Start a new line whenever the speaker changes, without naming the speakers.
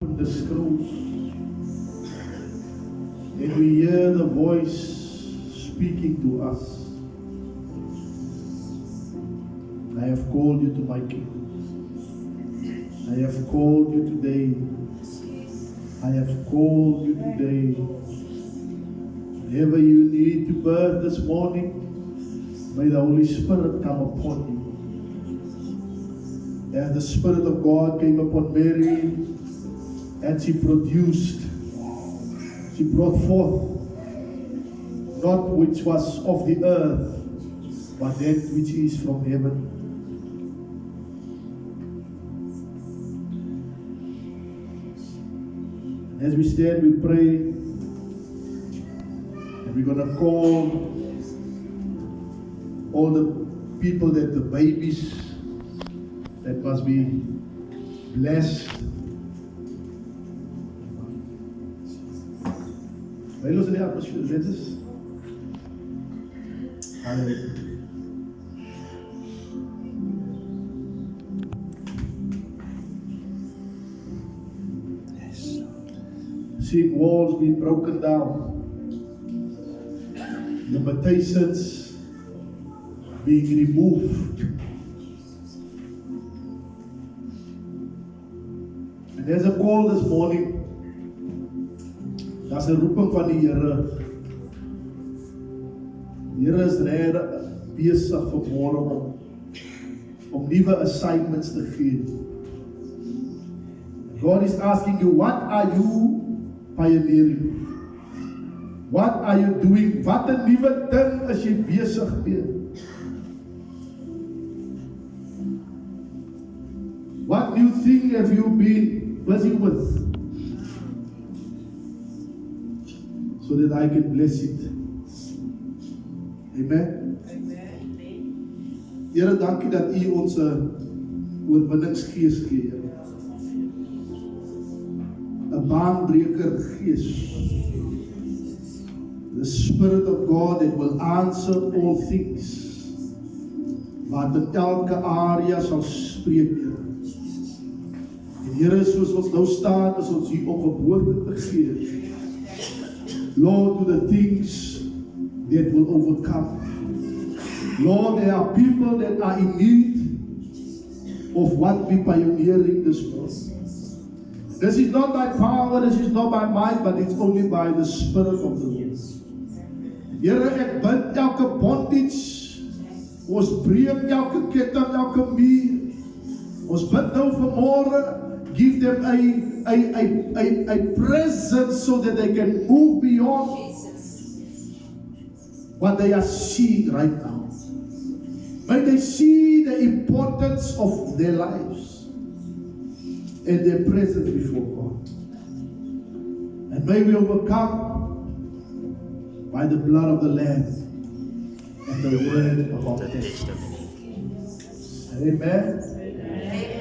the scrolls, and we hear the voice speaking to us. I have called you to my kingdom. I have called you today. I have called you today. Whatever you need to birth this morning, may the Holy Spirit come upon you. As the Spirit of God came upon Mary, and she brought forth not which was of the earth, but that which is from heaven. As we stand, we pray, and we're going to call all the people, that the babies that must be blessed. Wij lossen die atmosfeer, dit is. Halleluja. See walls being broken down, limitations being removed. And there's a call this morning. Daar's 'n roeping van die Here. Die Here is regtig besig vanmôre om nuwe assignments te gee. God is asking you, what are you pioneering? What are you doing? Wat 'n nuwe ding is jy besig mee? What new thing have you been busy with? So that I can bless it. Amen. Here, dankie dat U ons 'n oorwinningsgees gee. 'n baanbreker gees. The Spirit of God that will answer all things. Wat in elke area sal spreek, Here. En Here, soos ons nou staan, is ons hier om 'n woord te gee. Lord, do the things that will overcome. Lord, there are people that are in need of what we pioneering this morning. This is not by power, this is not by might, but it's only by the Spirit of the Lord. Here, ek bind elke bondage, ons breek elke ketting, elke muur. Ons bid nou vanmôre, give them a presence so that they can move beyond what they are seeing right now. May they see the importance of their lives and their presence before God. And may we overcome by the blood of the Lamb and the word of our testimony. Amen.